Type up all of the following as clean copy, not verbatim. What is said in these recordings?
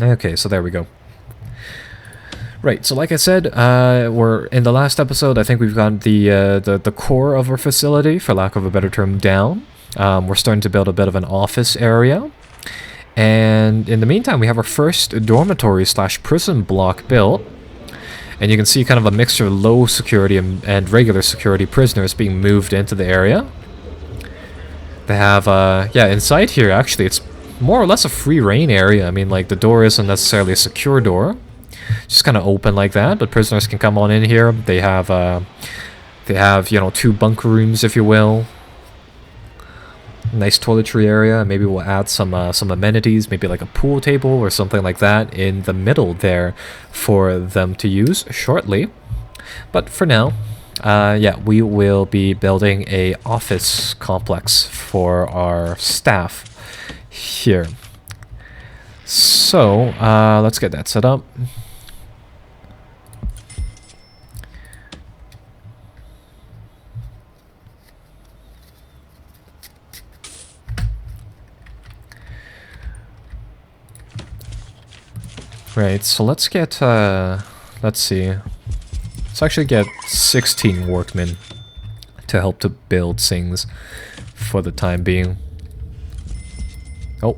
Okay, so there we go. Right, so like I said, we're in the last episode. I think we've got the core of our facility, for lack of a better term, down. We're starting to build a bit of an office area, and in the meantime, we have our first dormitory slash prison block built. And you can see kind of a mixture of low security and regular security prisoners being moved into the area. They have, yeah, inside here, actually, it's more or less a free reign area. I mean, like, the door isn't necessarily a secure door. Just kind of open like that, but prisoners can come on in here. They have, you know, 2 bunk rooms, if you will. Nice toiletry area. Maybe we'll add some amenities, maybe like a pool table or something like that in the middle there for them to use shortly. But for now, yeah, we will be building a office complex for our staff here. So let's get that set up. Right, so let's get, let's see. Let's actually get 16 workmen to help to build things for the time being. Oh,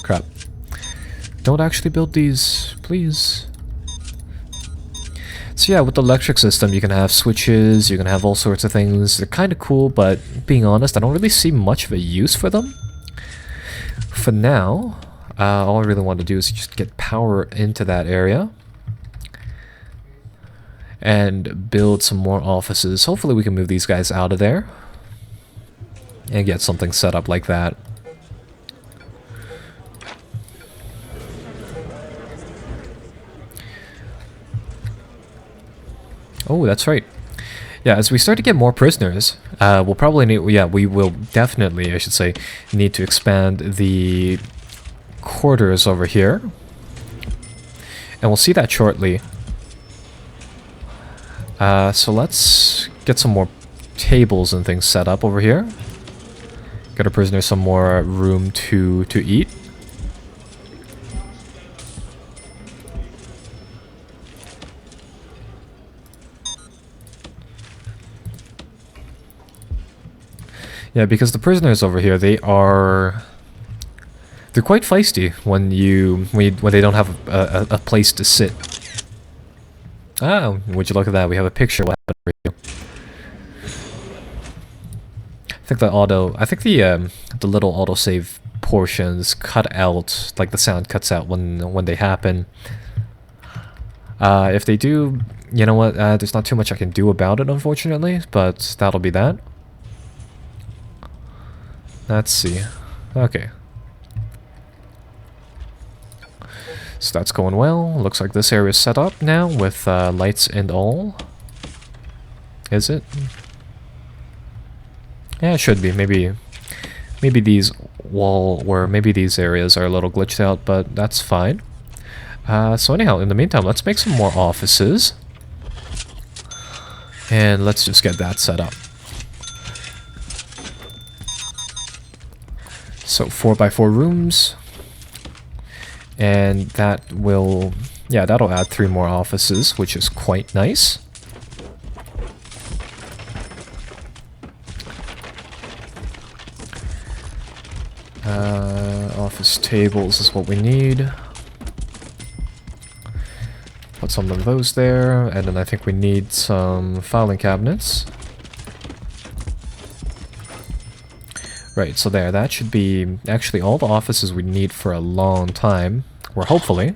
crap. Don't actually build these, please. So yeah, with the electric system, you can have switches, you can have all sorts of things. They're kind of cool, but being honest, I don't really see much of a use for them. For now, all I really want to do is just get power into that area and build some more offices. Hopefully we can move these guys out of there and get something set up like that. Oh, that's right. Yeah, as we start to get more prisoners, we'll probably need, yeah, we will definitely, I should say, need to expand the quarters over here, and we'll see that shortly. So let's get some more tables and things set up over here. Get our prisoners some more room to eat. Yeah, because the prisoners over here, they're quite feisty when they don't have a place to sit. Oh, would you look at that? We have a picture. What happened for you? I think the little autosave portions cut out, like the sound cuts out when they happen. If they do, you know what? There's not too much I can do about it, unfortunately, but that'll be that. Let's see. Okay. So that's going well. Looks like this area is set up now with lights and all. Is it? Yeah, it should be. Maybe these maybe these areas are a little glitched out, but that's fine. So anyhow, in the meantime, let's make some more offices. And let's just get that set up. So 4x4 rooms. And that will, yeah, that'll add 3 more offices, which is quite nice. Office tables is what we need. Put some of those there, and then I think we need some filing cabinets. Right, so there, that should be actually all the offices we need for a long time, or hopefully.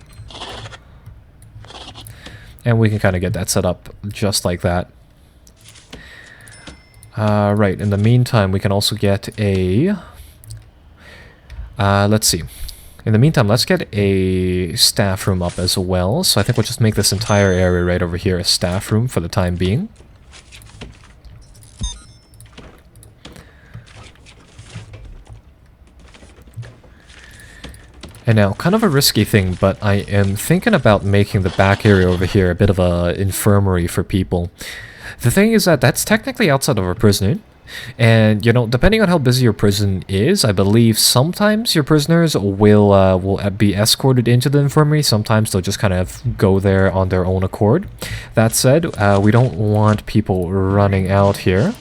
And we can kind of get that set up just like that. Right, in the meantime, we can also get a... let's see. In the meantime, let's get a staff room up as well. So I think we'll just make this entire area right over here a staff room for the time being. And now, kind of a risky thing, but I am thinking about making the back area over here a bit of a infirmary for people. The thing is that that's technically outside of our prison, And, you know, depending on how busy your prison is, I believe sometimes your prisoners will be escorted into the infirmary. Sometimes they'll just kind of go there on their own accord. That said, we don't want people running out here.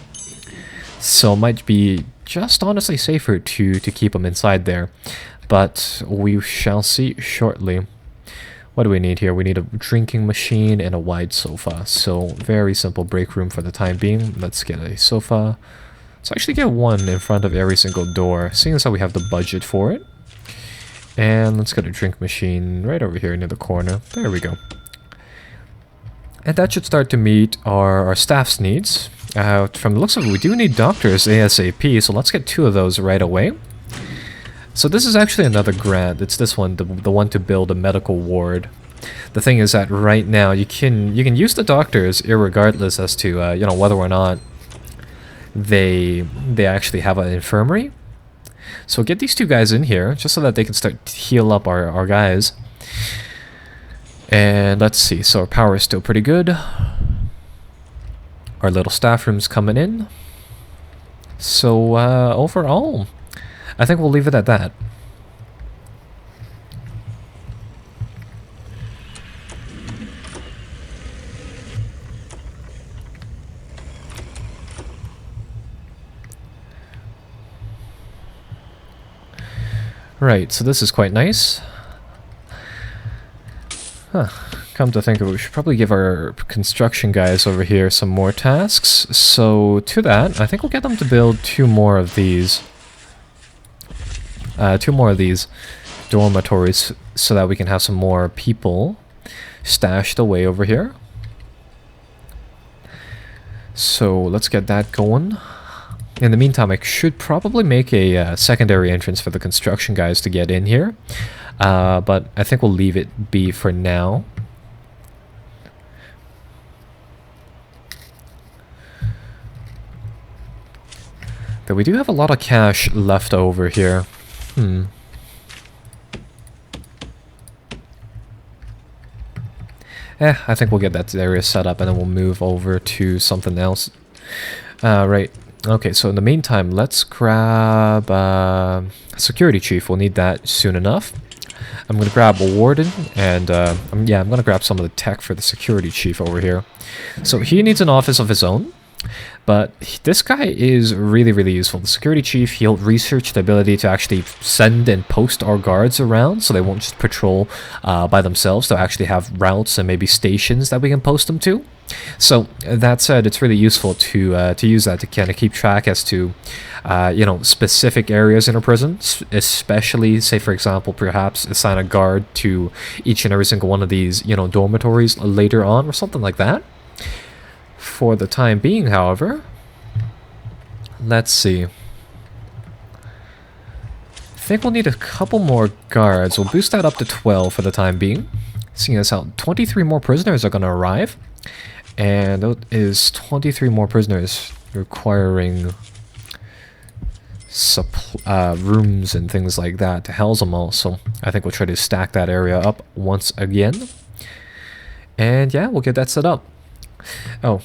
So it might be just honestly safer to keep them inside there. But we shall see shortly. What do we need here? We need a drinking machine and a wide sofa. So very simple break room for the time being. Let's get a sofa. Let's actually get one in front of every single door, seeing as how we have the budget for it. And let's get a drink machine right over here near the corner. There we go. And that should start to meet our staff's needs. From the looks of it, we do need doctors ASAP, so let's get 2 of those right away. So this is actually another grant. It's this one, the one to build a medical ward. The thing is that right now you can use the doctors irregardless as to you know, whether or not they actually have an infirmary. So get these 2 guys in here just so that they can start to heal up our guys. And let's see. So our power is still pretty good. Our little staff room's coming in. So overall, I think we'll leave it at that. Right, so this is quite nice. Huh. Come to think of it, we should probably give our construction guys over here some more tasks. So to that, I think we'll get them to build 2 more of these. 2 more of these dormitories so that we can have some more people stashed away over here. So let's get that going. In the meantime, I should probably make a secondary entrance for the construction guys to get in here. But I think we'll leave it be for now. Though we do have a lot of cash left over here. I think we'll get that area set up and then we'll move over to something else. Right. Okay, so in the meantime, let's grab security chief. We'll need that soon enough. I'm going to grab a warden, and yeah, I'm going to grab some of the tech for the security chief over here. So he needs an office of his own, but this guy is really, really useful. The security chief, he'll research the ability to actually send and post our guards around, so they won't just patrol by themselves. They'll actually have routes and maybe stations that we can post them to. So that said, it's really useful to use that to kind of keep track as to you know, specific areas in a prison, especially, say for example, perhaps assign a guard to each and every single one of these, you know, dormitories later on or something like that. For the time being, however, let's see. I think we'll need a couple more guards. We'll boost that up to 12 for the time being. Seeing as how 23 more prisoners are going to arrive. And that is 23 more prisoners requiring rooms and things like that to house them all. So I think we'll try to stack that area up once again. And yeah, we'll get that set up. Oh,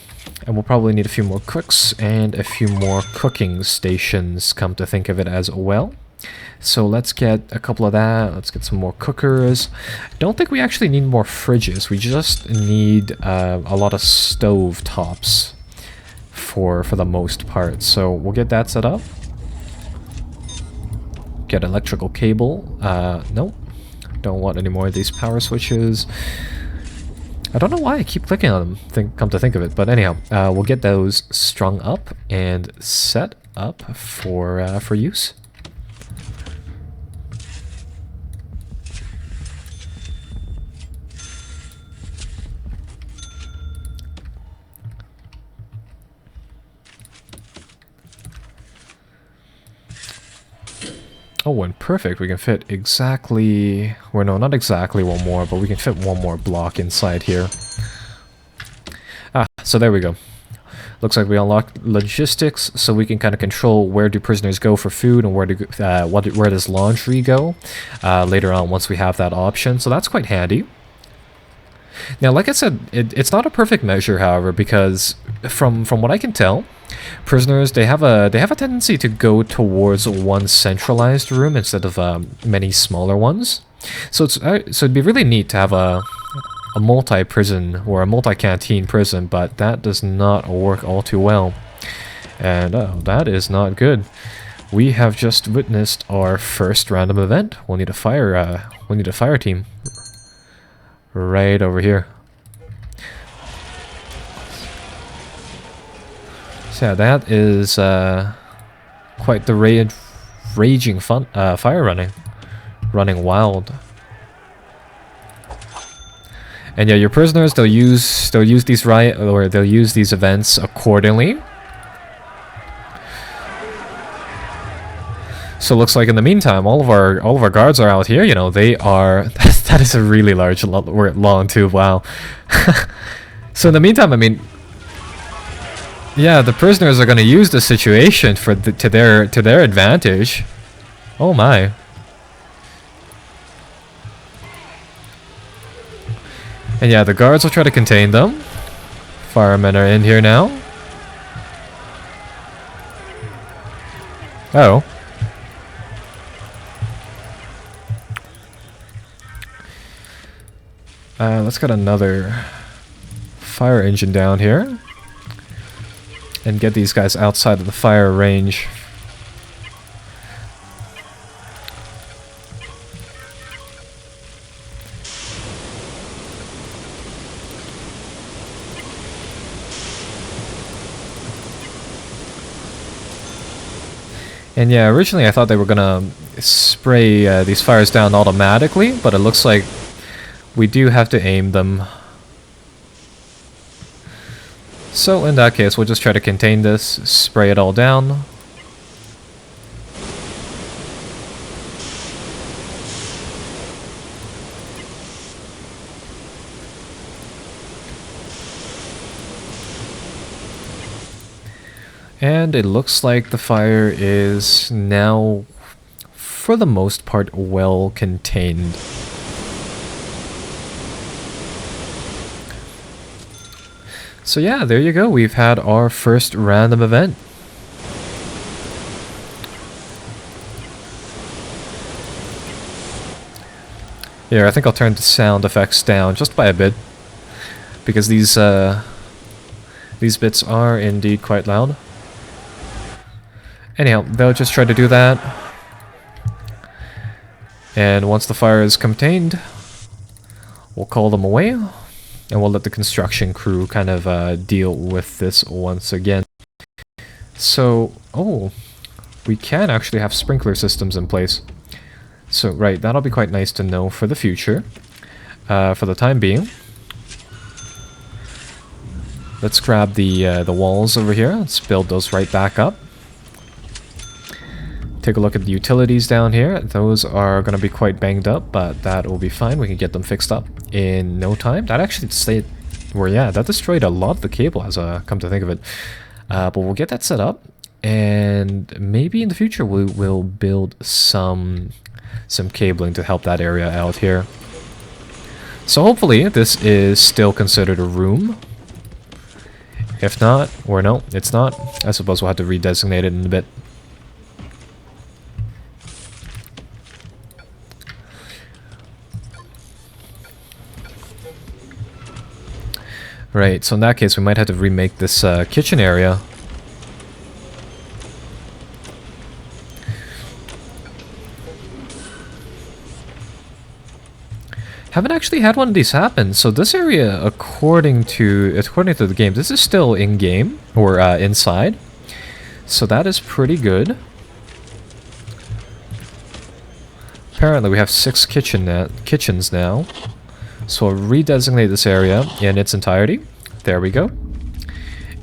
and we'll probably need a few more cooks and a few more cooking stations, come to think of it as well. So let's get a couple of that. Let's get some more cookers. I don't think we actually need more fridges. We just need a lot of stove tops for the most part. So we'll get that set up. Get electrical cable. Nope. Don't want any more of these power switches. I don't know why I keep clicking on them, come to think of it. But anyhow, we'll get those strung up and set up for use. Oh, and perfect. We can fit exactly... Well, no, not exactly one more, but we can fit one more block inside here. Ah, so there we go. Looks like we unlocked logistics, so we can kind of control where do prisoners go for food and where does laundry go later on once we have that option. So that's quite handy. Now, like I said, it's not a perfect measure, however, because from what I can tell, Prisoners, they have a tendency to go towards one centralized room instead of many smaller ones. So so it'd be really neat to have a multi-prison or a multi-canteen prison, but that does not work all too well. And that is not good. We have just witnessed our first random event. We'll need a fire team right over here. So yeah, that is quite the raging fire running wild. And yeah, your prisoners, they'll use these events accordingly. So it looks like in the meantime, all of our guards are out here. You know, they are. That is a really large long tube. Wow. So in the meantime, I mean, yeah, the prisoners are going to use the situation to their advantage. Oh my. And yeah, the guards will try to contain them. Firemen are in here now. Oh. Let's get another fire engine down here. And get these guys outside of the fire range. And yeah, originally I thought they were gonna spray these fires down automatically, but it looks like we do have to aim them. So in that case, we'll just try to contain this, spray it all down. And it looks like the fire is now, for the most part, well contained. So yeah, there you go. We've had our first random event. Here, I think I'll turn the sound effects down just by a bit, because these bits are indeed quite loud. Anyhow, they'll just try to do that. And once the fire is contained, we'll call them away. And we'll let the construction crew kind of deal with this once again. So, oh, we can actually have sprinkler systems in place. So, right, that'll be quite nice to know for the future. For the time being. Let's grab the walls over here. Let's build those right back up. Take a look at the utilities down here. Those are going to be quite banged up, but that will be fine. We can get them fixed up in no time. That actually stayed where, yeah, that destroyed a lot of the cable, as come to think of it. But we'll get that set up, and maybe in the future we will build some cabling to help that area out here. So hopefully this is still considered a room. If not, or no, it's not. I suppose we'll have to redesignate it in a bit. Right, so in that case, we might have to remake this kitchen area. Haven't actually had one of these happen. So this area, according to the game, this is still in game or inside. So that is pretty good. Apparently, we have 6 kitchens now. So I'll redesignate this area in its entirety. There we go.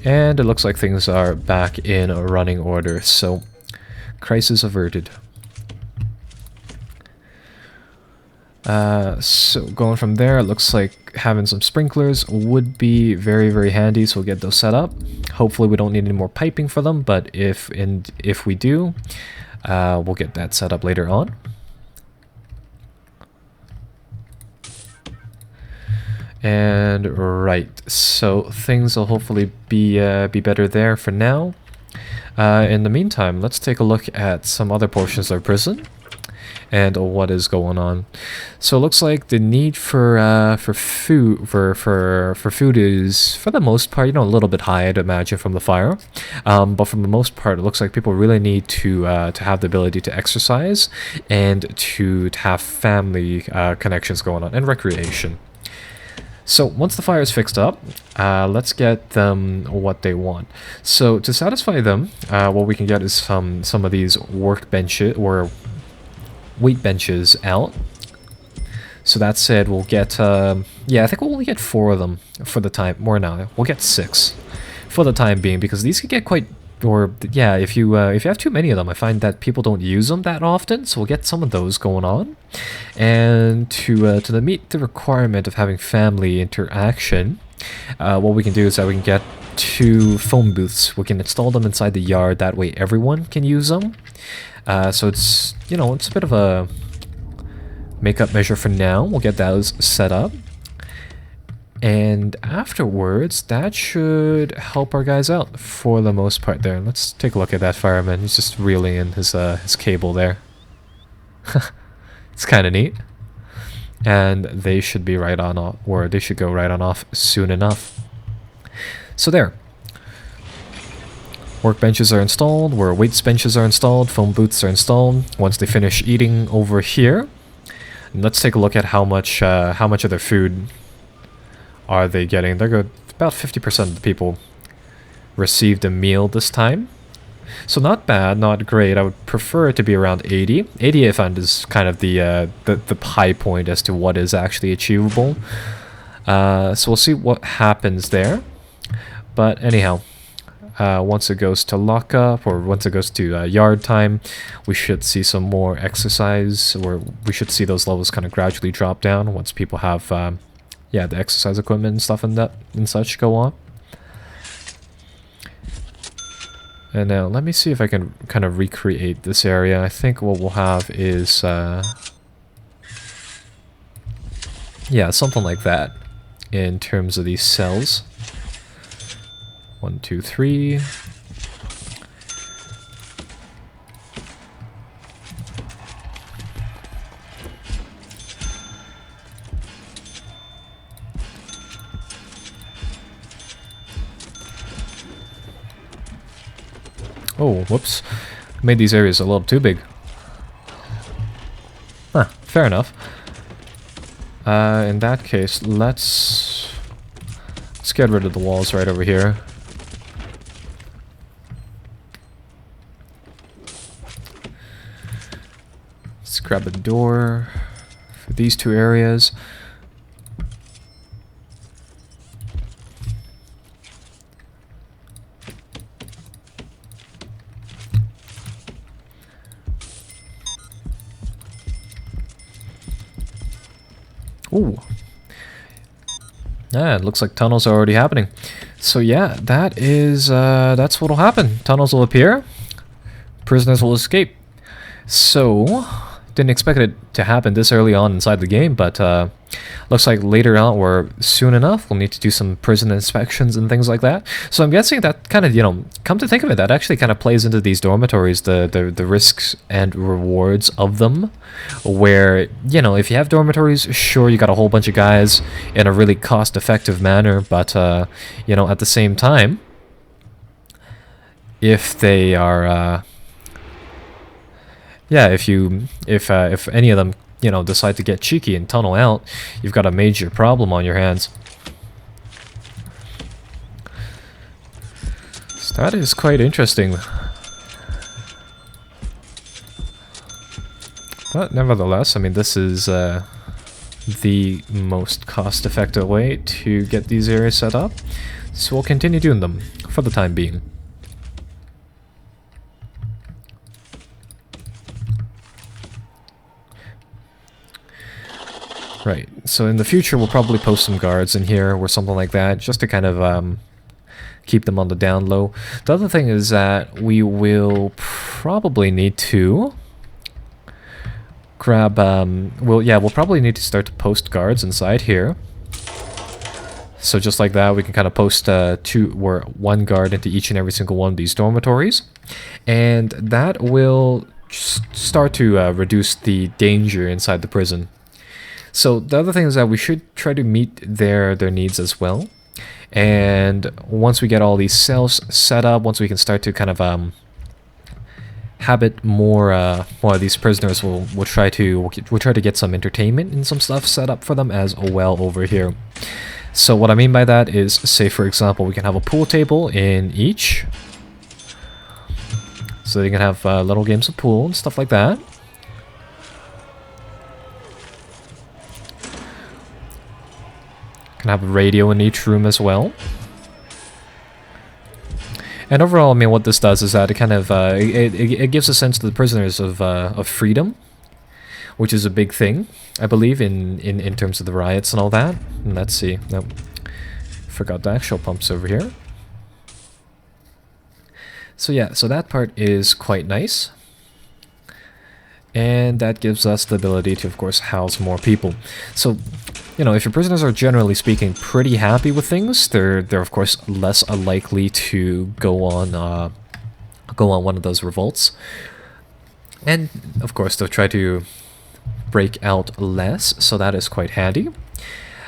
And it looks like things are back in a running order. So, crisis averted. So going from there, it looks like having some sprinklers would be very, very handy. So we'll get those set up. Hopefully we don't need any more piping for them, but if we do, we'll get that set up later on. And right, so things will hopefully be better there for now. In the meantime, let's take a look at some other portions of prison and what is going on. So it looks like the need for food is, for the most part, a little bit high, I'd imagine, from the fire. But for the most part, it looks like people really need to have the ability to exercise and to have family connections going on and recreation. So once the fire is fixed up, let's get them what they want. So to satisfy them, what we can get is some of these workbenches or weight benches out. So that said, we'll get yeah, I think we'll only get 4 of them for the time. More now, we'll get 6 for the time being, because these could get quite, or yeah, if you have too many of them, I find that people don't use them that often. So we'll get some of those going on. And to meet the requirement of having family interaction, what we can do is that we can get 2 phone booths. We can install them inside the yard. That way everyone can use them. So it's, it's a bit of a makeup measure for now. We'll get those set up. And afterwards, that should help our guys out for the most part there. Let's take a look at that fireman. He's just reeling in his cable there. It's kind of neat. And they should be right on off, or they should go right on off soon enough. So there. Workbenches are installed, where weights benches are installed, phone booths are installed. Once they finish eating over here, and let's take a look at how much of their food are they getting. They're good. About 50% of the people received a meal this time. So not bad, not great. I would prefer it to be around 80. 80 I find is kind of the high point as to what is actually achievable. So we'll see what happens there. But anyhow, once it goes to lockup, or once it goes to yard time, we should see some more exercise, or we should see those levels kind of gradually drop down once people have yeah, the exercise equipment and stuff and such go on. And now let me see if I can kind of recreate this area. I think what we'll have is yeah, something like that in terms of these cells. 1, 2, 3. Oh, whoops. Made these areas a little too big. Huh, fair enough. In that case, let's get rid of the walls right over here. Let's grab a door for these 2 areas. Ooh. Yeah, it looks like tunnels are already happening. So yeah, that's what'll happen. Tunnels will appear. Prisoners will escape. So, didn't expect it to happen this early on inside the game, but looks like later on, or soon enough, we'll need to do some prison inspections and things like that. So I'm guessing that kind of, come to think of it, that actually kind of plays into these dormitories, the risks and rewards of them, where, if you have dormitories, sure, you got a whole bunch of guys in a really cost-effective manner, but, at the same time, if they are, yeah, if any of them, decide to get cheeky and tunnel out, you've got a major problem on your hands. So that is quite interesting. But nevertheless, I mean, this is the most cost-effective way to get these areas set up. So we'll continue doing them for the time being. Right, so in the future we'll probably post some guards in here or something like that, just to kind of keep them on the down low. The other thing is that we will probably need to grab, we'll probably need to start to post guards inside here. So just like that, we can kind of post one guard into each and every single one of these dormitories, and that will start to reduce the danger inside the prison. So the other thing is that we should try to meet their needs as well. And once we get all these cells set up, once we can start to kind of habit more of these prisoners, we'll try to get some entertainment and some stuff set up for them as well over here. So what I mean by that is, say for example, we can have a pool table in each, so they can have little games of pool and stuff like that. Can have a radio in each room as well. And overall, I mean, what this does is that it kind of it gives a sense to the prisoners of freedom, which is a big thing, I believe, in terms of the riots and all that. And let's see. Nope. Forgot the actual pumps over here. So yeah, so that part is quite nice. And that gives us the ability to, of course, house more people. So, you know, if your prisoners are generally speaking pretty happy with things, they're of course less likely to go on one of those revolts. And of course, they'll try to break out less, so that is quite handy.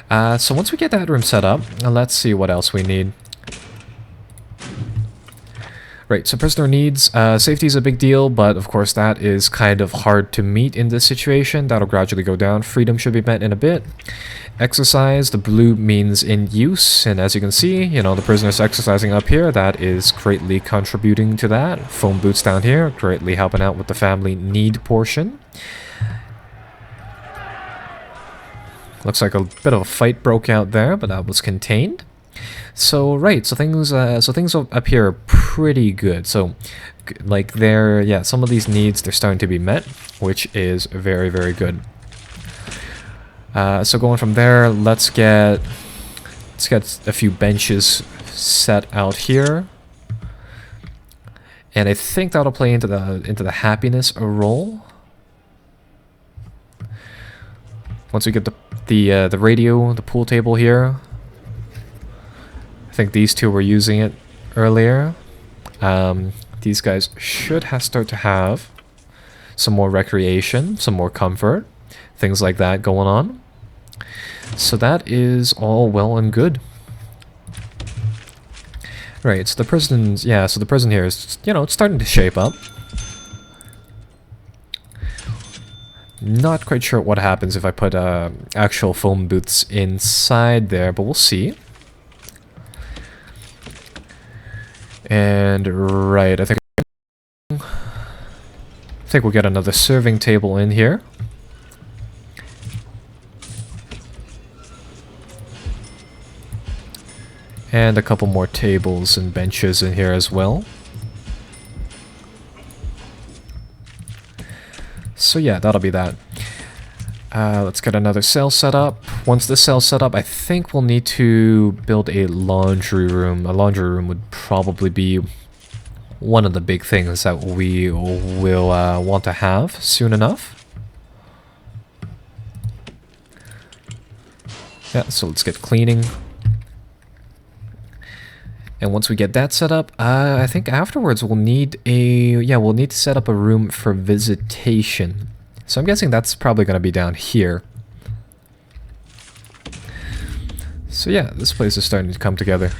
So once we get that room set up, let's see what else we need. Right, so prisoner needs, safety is a big deal, but of course that is kind of hard to meet in this situation. That'll gradually go down. Freedom should be met in a bit. Exercise, the blue means in use, and as you can see, you know, the prisoner's exercising up here. That is greatly contributing to that. Foam boots down here, greatly helping out with the family need portion. Looks like a bit of a fight broke out there, but that was contained. So right, so things up here are pretty good. So, like some of these needs, they're starting to be met, which is very, very good. So going from there, let's get a few benches set out here, and I think that'll play into the happiness role. Once we get the radio, the pool table here. I think these two were using it earlier. These guys should start to have some more recreation, some more comfort, things like that going on. So that is all well and good. Right, so the prison's, yeah, so the prison here is, you know, it's starting to shape up. Not quite sure what happens if I put actual foam booths inside there, but we'll see. And right, I think we'll get another serving table in here. And a couple more tables and benches in here as well. So yeah, that'll be that. Let's get another cell set up. Once the cell's set up, I think we'll need to build a laundry room. A laundry room would probably be one of the big things that we will want to have soon enough. Yeah, so let's get cleaning. And once we get that set up, I think afterwards we'll need we'll need to set up a room for visitation. So I'm guessing that's probably going to be down here. So yeah, this place is starting to come together.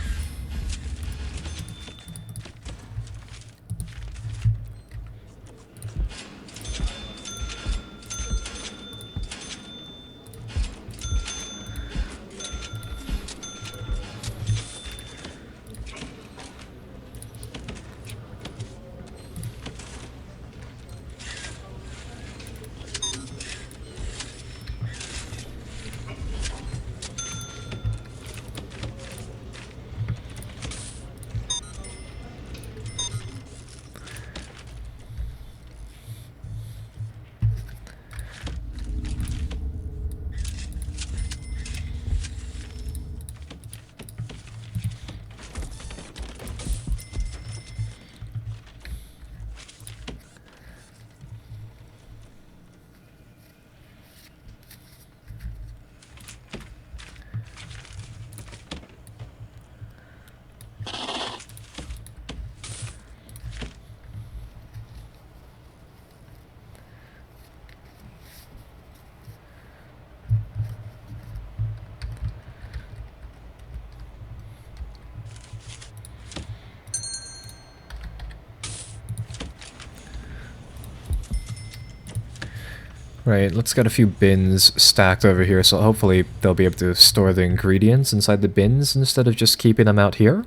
Right, let's get a few bins stacked over here, so hopefully they'll be able to store the ingredients inside the bins instead of just keeping them out here.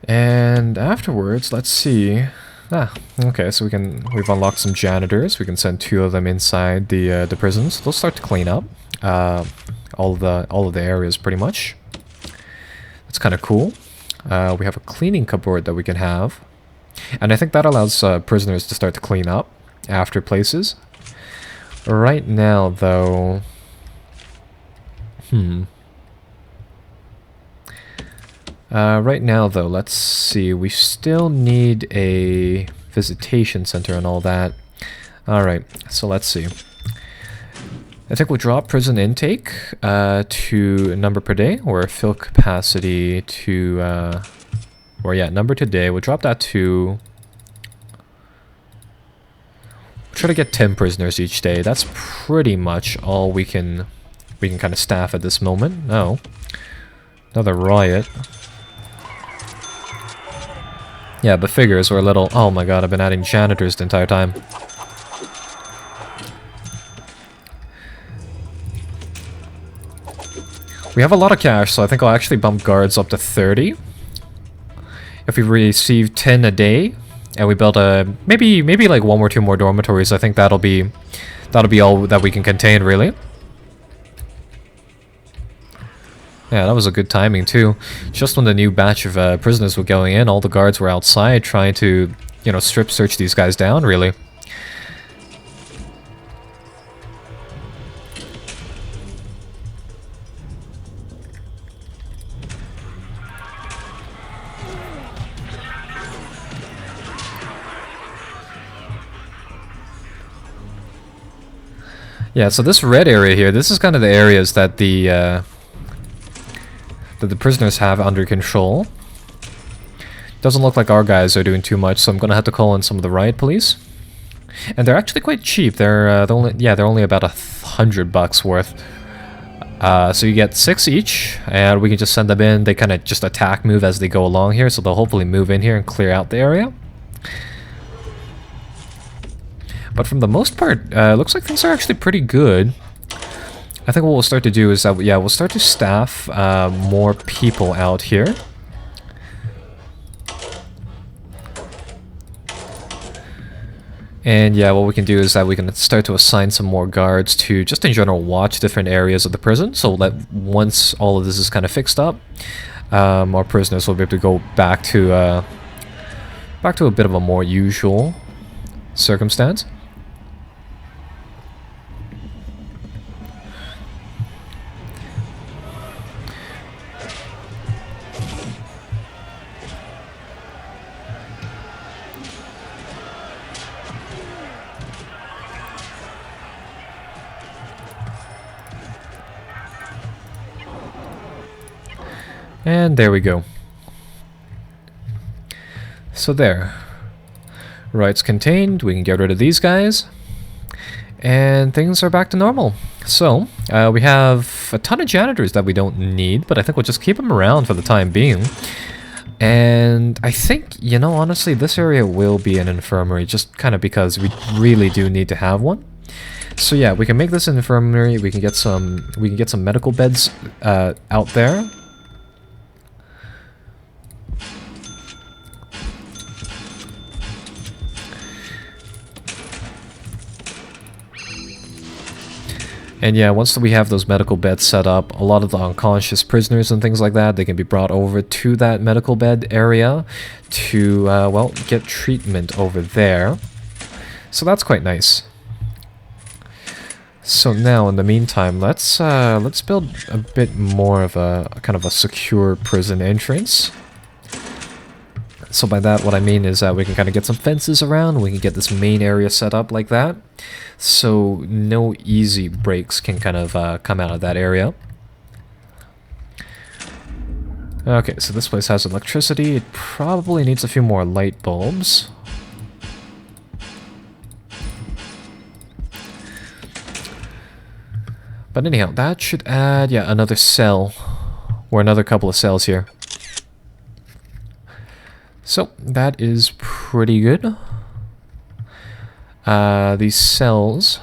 And afterwards, let's see. Okay, so we've unlocked some janitors. We can send 2 of them inside the prisons. They'll start to clean up all of the areas pretty much. That's kind of cool. We have a cleaning cupboard that we can have, and I think that allows prisoners to start to clean up after places. Right now, though, let's see. We still need a visitation center and all that. Alright, so let's see. I think we'll drop prison intake to number per day, or fill capacity to, number to day. We'll drop that to... We'll try to get 10 prisoners each day. That's pretty much all we can kind of staff at this moment. Oh, another riot. Yeah, the figures were a little... Oh my god, I've been adding janitors the entire time. We have a lot of cash, so I think I'll actually bump guards up to 30. If we receive 10 a day, and we build a... Maybe like 1 or 2 more dormitories, I think that'll be all that we can contain, really. Yeah, that was a good timing, too. Just when the new batch of prisoners were going in, all the guards were outside trying to, you know, strip search these guys down, really. Yeah, so this red area here, this is kind of the areas that the prisoners have under control. Doesn't look like our guys are doing too much, so I'm gonna have to call in some of the riot police. And they're actually quite cheap. They're only about $100 worth. So you get 6 each, and we can just send them in. They kind of just attack move as they go along here, so they'll hopefully move in here and clear out the area. But from the most part, it looks like things are actually pretty good. I think what we'll start to do is that, we'll start to staff more people out here. And yeah, what we can do is that we can start to assign some more guards to just in general watch different areas of the prison, so that once all of this is kind of fixed up, our prisoners will be able to go back to a bit of a more usual circumstance. And there we go. So there. Rights contained, we can get rid of these guys. And things are back to normal. So, we have a ton of janitors that we don't need, but I think we'll just keep them around for the time being. And I think, you know, honestly, this area will be an infirmary, just kind of because we really do need to have one. So yeah, we can make this an infirmary, we can get some medical beds out there. And yeah, once we have those medical beds set up, a lot of the unconscious prisoners and things like that, they can be brought over to that medical bed area to, well, get treatment over there. So that's quite nice. So now, in the meantime, let's build a bit more of a kind of a secure prison entrance. So by that, what I mean is that we can kind of get some fences around, we can get this main area set up like that, so no easy breaks can kind of come out of that area. Okay, so this place has electricity. It probably needs a few more light bulbs. But anyhow, that should add, yeah, another cell, or another couple of cells here. So, that is pretty good. These cells.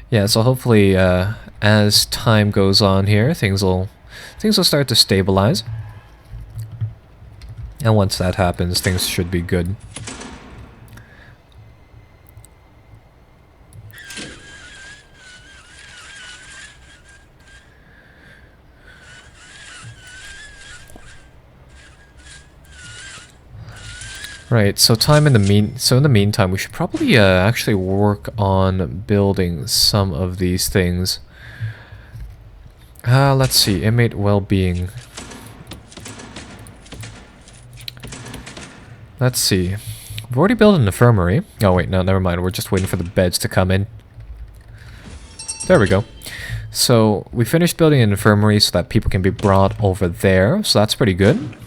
Yeah, so hopefully, as time goes on here, things will start to stabilize. And once that happens, things should be good. Right, so in the meantime, we should probably actually work on building some of these things. Let's see, inmate well-being. Let's see. We've already built an infirmary. Oh wait, no, never mind. We're just waiting for the beds to come in. There we go. So we finished building an infirmary so that people can be brought over there. So that's pretty good.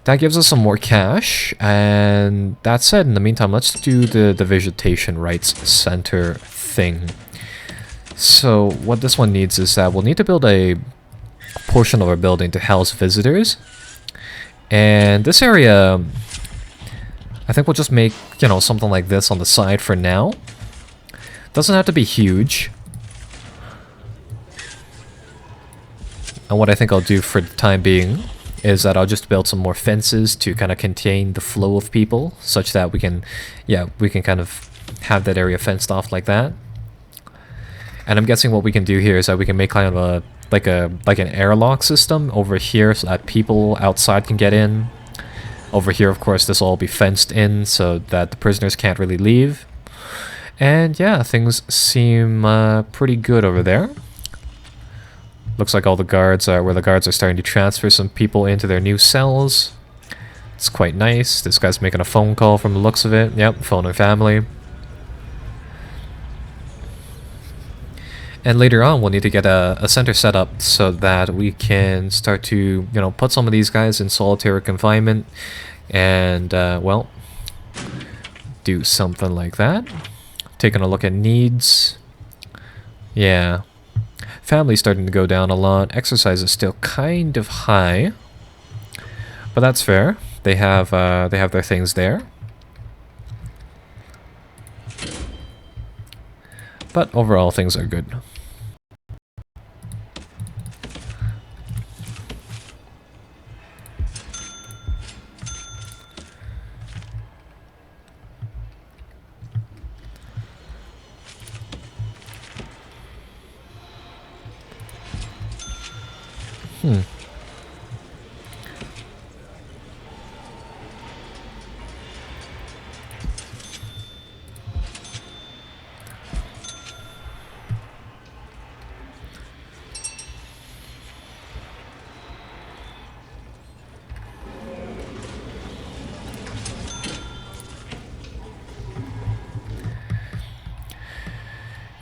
That gives us some more cash, and that said, in the meantime, let's do the vegetation rights center thing. So what this one needs is that we'll need to build a portion of our building to house visitors. And this area, I think we'll just make, you know, something like this on the side for now. Doesn't have to be huge. And what I think I'll do for the time being is that I'll just build some more fences to kind of contain the flow of people, such that we can kind of have that area fenced off like that. And I'm guessing what we can do here is that we can make kind of a like an airlock system over here so that people outside can get in. Over here, of course, this will all be fenced in so that the prisoners can't really leave. And yeah, things seem pretty good over there. Looks like all the guards are starting to transfer some people into their new cells. It's quite nice. This guy's making a phone call from the looks of it. Yep, phone and family. And later on, we'll need to get a center set up so that we can start to, you know, put some of these guys in solitary confinement and, well, do something like that. Taking a look at needs. Yeah. Family's starting to go down a lot. Exercise is still kind of high, but that's fair. They have their things there. But overall, things are good.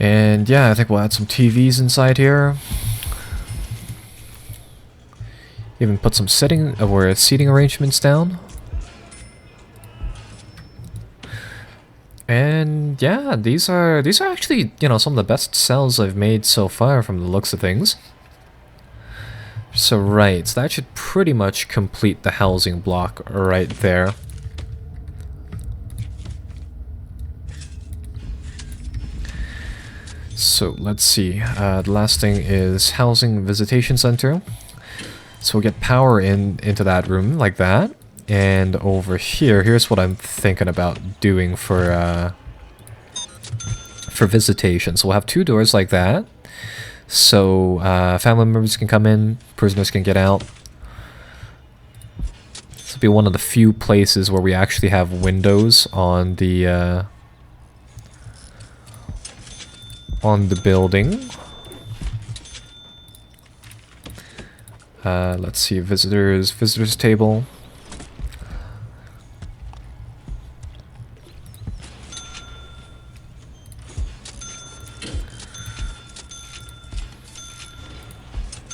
And yeah, I think we'll add some TVs inside here. Even put some seating arrangements down. And yeah, these are actually, you know, some of the best cells I've made so far from the looks of things. So right, so that should pretty much complete the housing block right there. So let's see, the last thing is housing visitation center. So we'll get power into that room like that. And over here, here's what I'm thinking about doing for visitation. So we'll have two doors like that. So family members can come in, prisoners can get out. This will be one of the few places where we actually have windows on the building. Let's see, visitors table.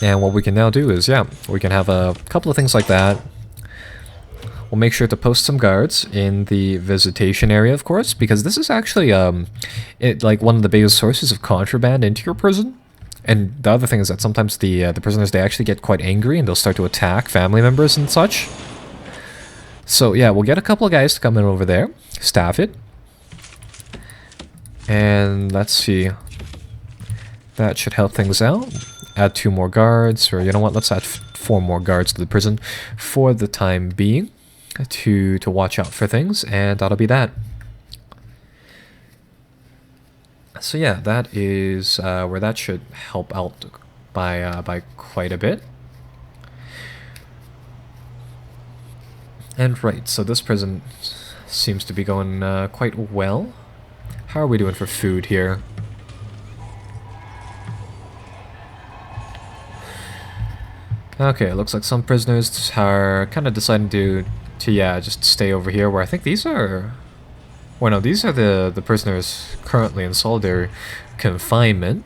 And what we can now do is, yeah, we can have a couple of things like that. We'll make sure to post some guards in the visitation area, of course, because this is actually like one of the biggest sources of contraband into your prison. And the other thing is that sometimes the prisoners, they actually get quite angry and they'll start to attack family members and such. So yeah, we'll get a couple of guys to come in over there, staff it. And let's see. That should help things out. Add 2 more guards, or you know what, let's add 4 more guards to the prison for the time being to watch out for things, and that'll be that. So yeah, that is where that should help out by quite a bit. And right, so this prison seems to be going quite well. How are we doing for food here? Okay, it looks like some prisoners are kind of deciding to yeah, just stay over here, where I think these are... Well, no, these are the prisoners currently in solitary confinement.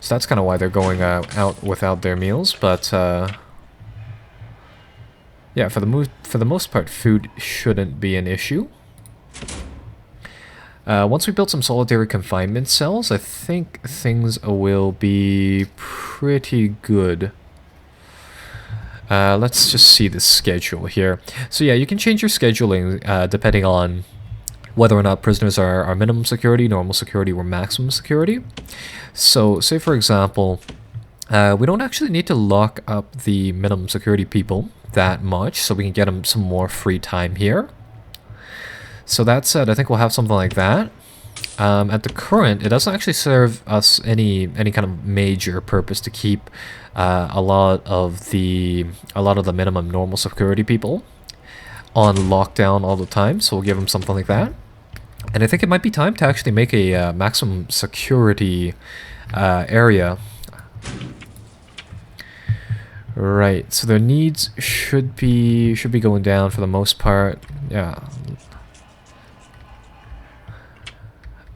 So that's kind of why they're going out without their meals, but yeah, for the most part, food shouldn't be an issue. Once we build some solitary confinement cells, I think things will be pretty good. Let's just see the schedule here. So yeah, you can change your scheduling depending on whether or not prisoners are minimum security, normal security, or maximum security. So say for example, we don't actually need to lock up the minimum security people that much, so we can get them some more free time here. So that said, I think we'll have something like that. At the current, it doesn't actually serve us any kind of major purpose to keep a lot of the minimum normal security people on lockdown all the time. So we'll give them something like that. And I think it might be time to actually make a maximum security area. Right. So their needs should be going down for the most part. Yeah.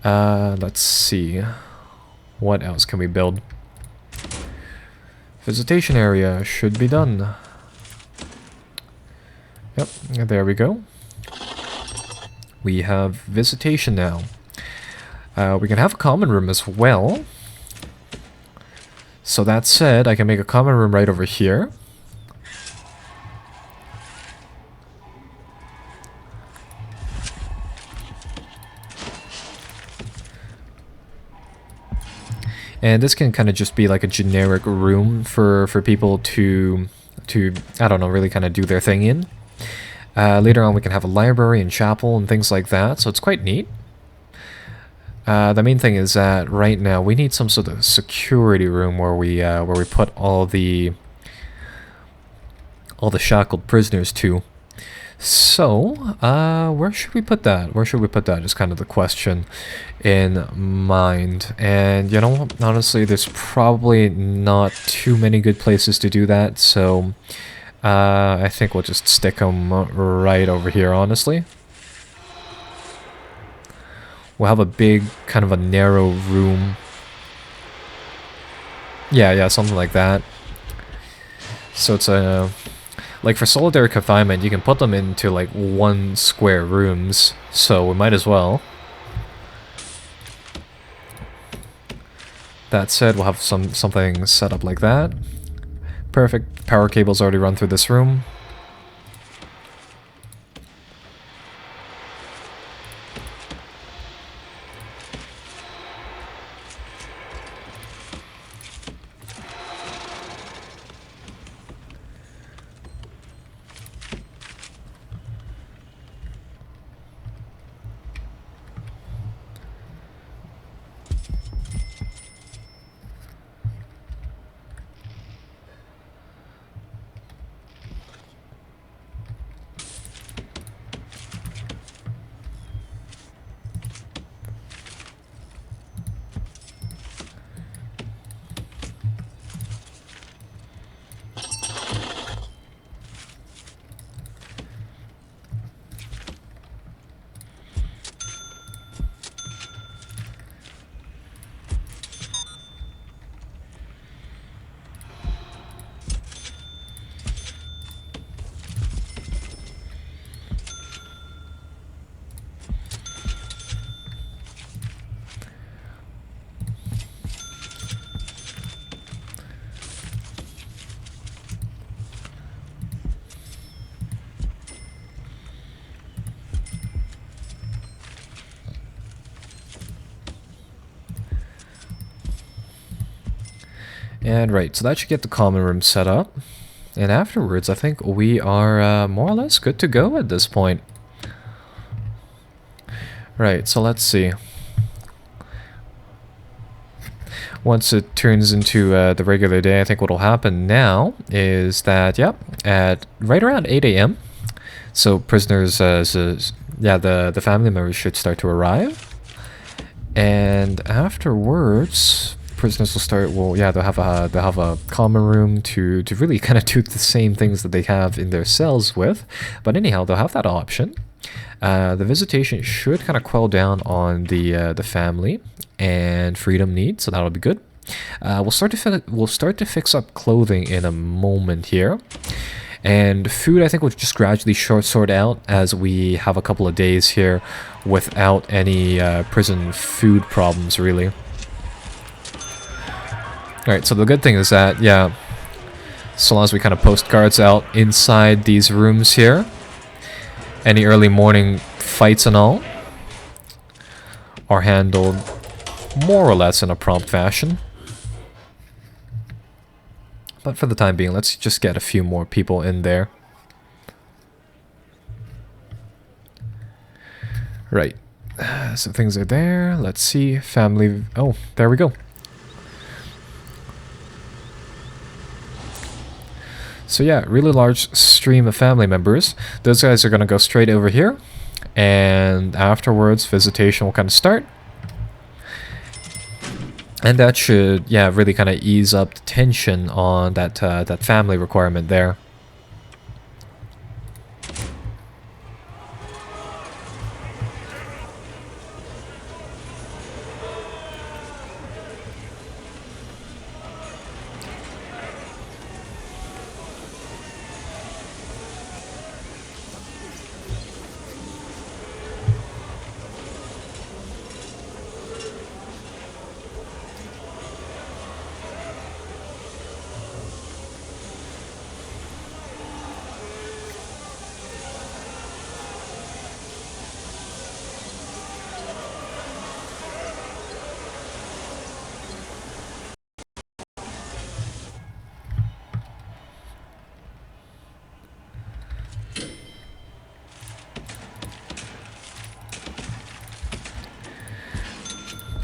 Let's see. What else can we build? Visitation area should be done. Yep, there we go. We have visitation now. We can have a common room as well. So that said, I can make a common room right over here. And this can kind of just be like a generic room for people to I don't know, really kind of do their thing in. Later on we can have a library and chapel and things like that, so it's quite neat. The main thing is that right now we need some sort of security room where we put all the shackled prisoners to. So, where should we put that? Where should we put that is kind of the question in mind. And, you know, honestly, there's probably not too many good places to do that, so I think we'll just stick them right over here, honestly. We'll have a big, kind of a narrow room. Yeah, something like that. So it's a... Like for solitary confinement, you can put them into like 1 square rooms, so we might as well. That said, we'll have something set up like that. Perfect. Power cables already run through this room. And right, so that should get the common room set up. And afterwards, I think we are more or less good to go at this point. Right, so let's see. Once it turns into the regular day, I think what will happen now is that, yep, at right around 8 a.m., so prisoners, yeah, the family members should start to arrive. And afterwards, prisoners will start, well, yeah, they'll have a common room to really kind of do the same things that they have in their cells with. But anyhow, they'll have that option. The visitation should kind of quell down on the family and freedom need, so that'll be good. We'll start to fix up clothing in a moment here, and food I think will just gradually sort out as we have a couple of days here without any prison food problems really. All right, so the good thing is that, yeah, so long as we kind of post guards out inside these rooms here, any early morning fights and all are handled more or less in a prompt fashion. But for the time being, let's just get a few more people in there. Right. So things are there. Let's see. Family. Oh, there we go. So yeah, really large stream of family members. Those guys are going to go straight over here. And afterwards, visitation will kind of start. And that should, yeah, really kind of ease up the tension on that that family requirement there.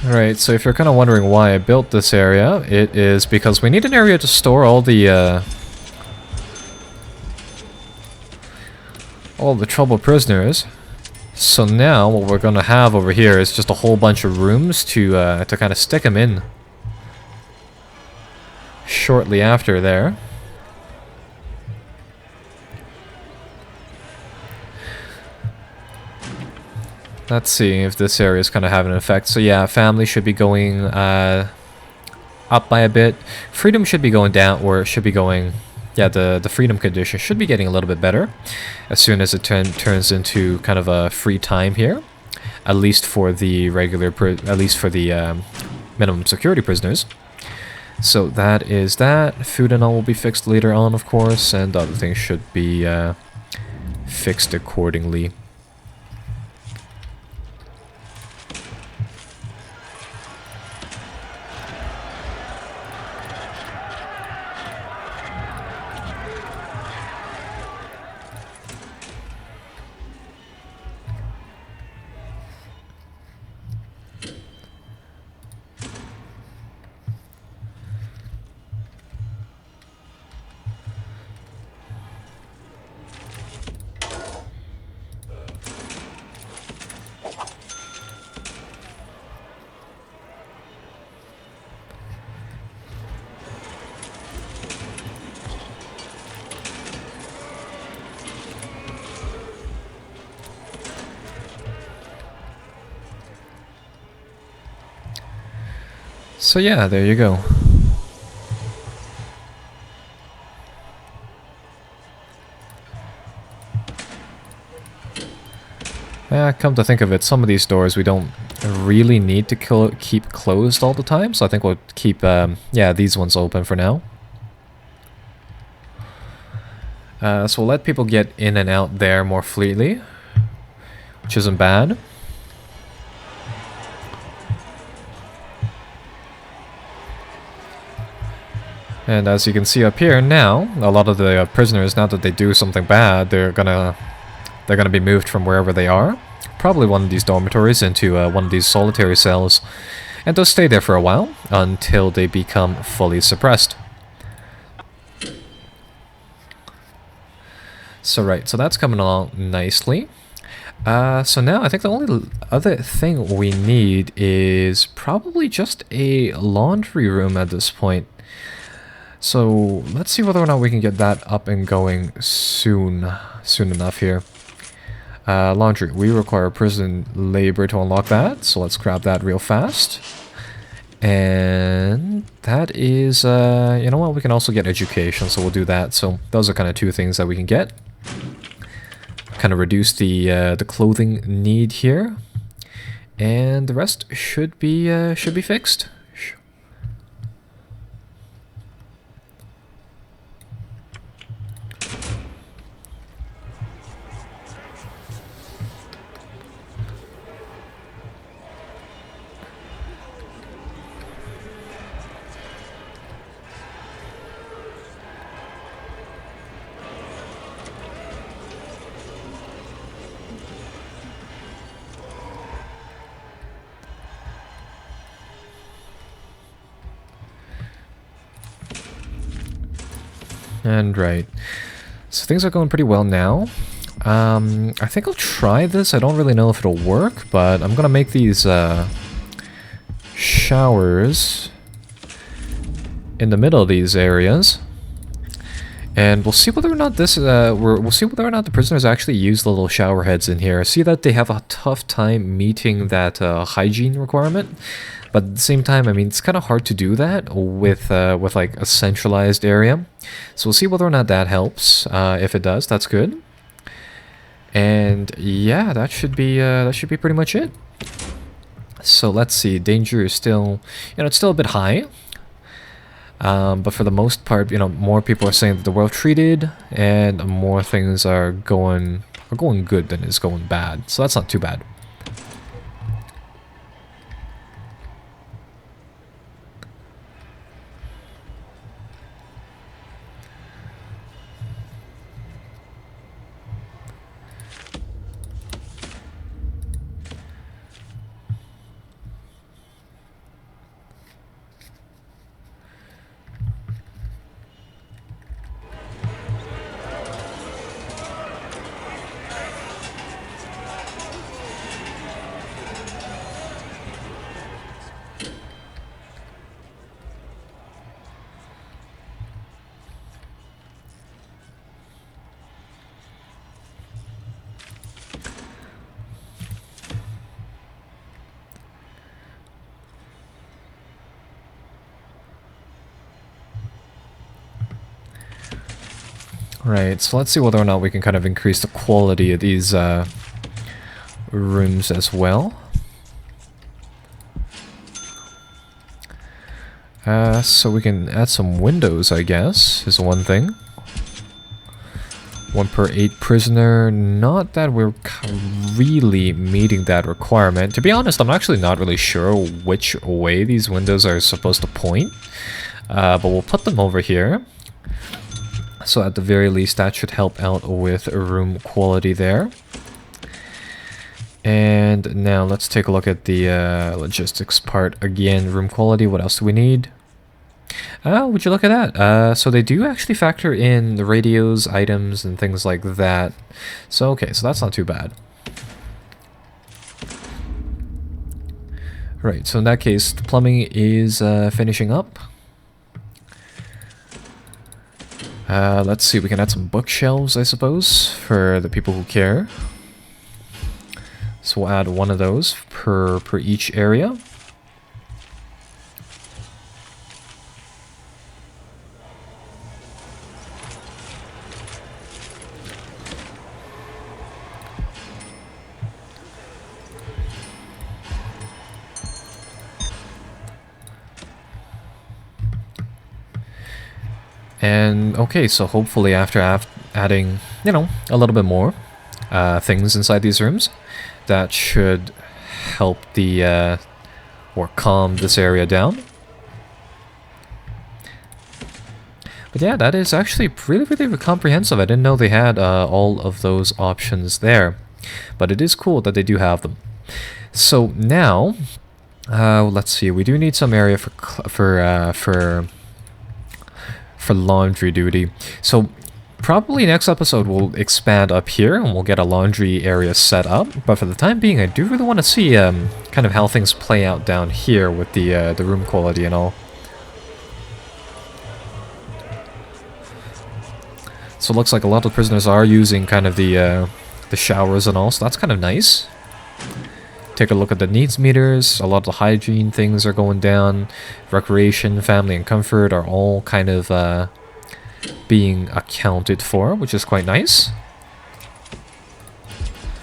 Alright, so if you're kind of wondering why I built this area, it is because we need an area to store all the troubled prisoners. So now what we're going to have over here is just a whole bunch of rooms to kind of stick them in shortly after there. Let's see if this area is kind of having an effect. So yeah, family should be going up by a bit. Freedom should be going down, or it should be going... Yeah, the freedom condition should be getting a little bit better as soon as it turns into kind of a free time here. At least for the minimum security prisoners. So that is that. Food and all will be fixed later on, of course, and other things should be fixed accordingly. So yeah, there you go. Come to think of it, some of these doors we don't really need to keep closed all the time, so I think we'll keep, yeah, these ones open for now. So we'll let people get in and out there more freely, which isn't bad. And as you can see up here now, a lot of the prisoners, now that they do something bad, they're gonna be moved from wherever they are. Probably one of these dormitories into one of these solitary cells. And they'll stay there for a while until they become fully suppressed. So right, so that's coming along nicely. So now I think the only other thing we need is probably just a laundry room at this point. So let's see whether or not we can get that up and going soon enough here. Laundry, we require prison labor to unlock that, so let's grab that real fast. And that is, you know what, we can also get education, so we'll do that. So those are kind of two things that we can get. Kind of reduce the clothing need here, and the rest should be fixed. And right, so things are going pretty well now. I think I'll try this. I don't really know if it'll work, but I'm gonna make these showers in the middle of these areas, and we'll see whether or not this we'll see whether or not the prisoners actually use the little shower heads in here. See that they have a tough time meeting that hygiene requirement. But at the same time, I mean, it's kind of hard to do that with like a centralized area. So we'll see whether or not that helps. If it does, that's good. And yeah, that should be pretty much it. So let's see. Danger is still, you know, it's still a bit high. But for the most part, you know, more people are saying that they're well treated, and more things are going good than is going bad. So that's not too bad. Right, so let's see whether or not we can kind of increase the quality of these rooms as well. So we can add some windows, I guess, is one thing. 1 per 8 prisoner. Not that we're really meeting that requirement. To be honest, I'm actually not really sure which way these windows are supposed to point. But we'll put them over here. So at the very least, that should help out with room quality there. And now let's take a look at the logistics part again. Room quality, what else do we need? Would you look at that? So they do actually factor in the radios, items, and things like that. So okay, so that's not too bad. Right, so in that case, the plumbing is finishing up. Let's see, we can add some bookshelves, I suppose, for the people who care. So we'll add one of those per each area. And okay, so hopefully after adding, you know, a little bit more things inside these rooms, that should help the or calm this area down. But yeah, that is actually really, really comprehensive. I didn't know they had all of those options there. But it is cool that they do have them. So now, let's see. We do need some area for laundry duty. So probably next episode we'll expand up here and we'll get a laundry area set up. But for the time being, I do really want to see kind of how things play out down here with the room quality and all. So it looks like a lot of prisoners are using kind of the showers and all, so that's kind of nice. Take a look at the needs meters. A lot of the hygiene things are going down. Recreation, family, and comfort are all kind of being accounted for, which is quite nice.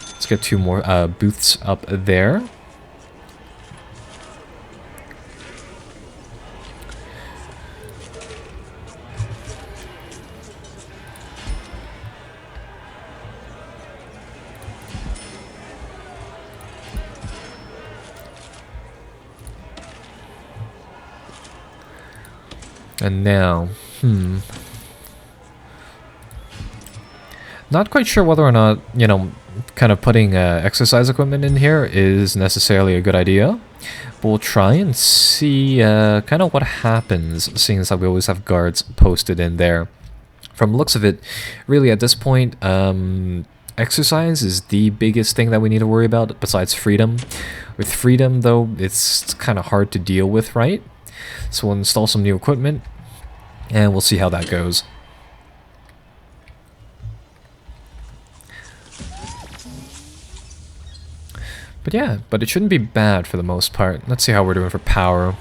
Let's get 2 more booths up there. And now, not quite sure whether or not, you know, kind of putting exercise equipment in here is necessarily a good idea. But we'll try and see kind of what happens, seeing as that we always have guards posted in there. From the looks of it, really at this point, exercise is the biggest thing that we need to worry about, besides freedom. With freedom, though, it's kind of hard to deal with, right? So we'll install some new equipment, and we'll see how that goes. But yeah, but it shouldn't be bad for the most part. Let's see how we're doing for power.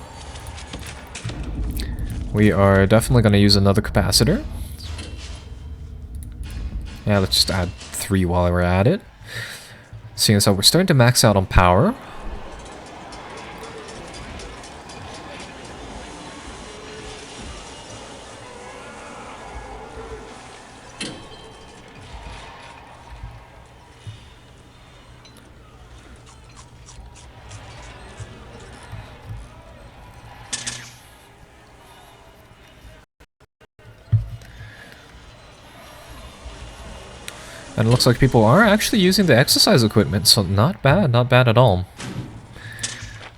We are definitely going to use another capacitor. Yeah, let's just add 3 while we're at it. Seeing as how we're starting to max out on power. And it looks like people are actually using the exercise equipment, so not bad at all.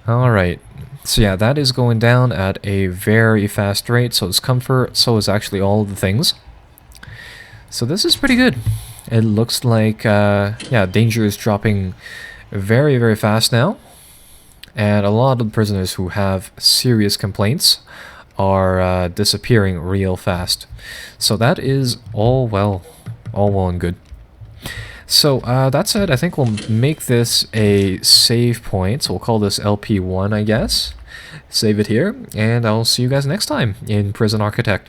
Alright, so yeah, that is going down at a very fast rate, so is comfort, so is actually all of the things. So this is pretty good. It looks like, yeah, danger is dropping very, very fast now. And a lot of the prisoners who have serious complaints are disappearing real fast. So that is all well and good. So that said, I think we'll make this a save point. So we'll call this LP1, I guess. Save it here, and I'll see you guys next time in Prison Architect.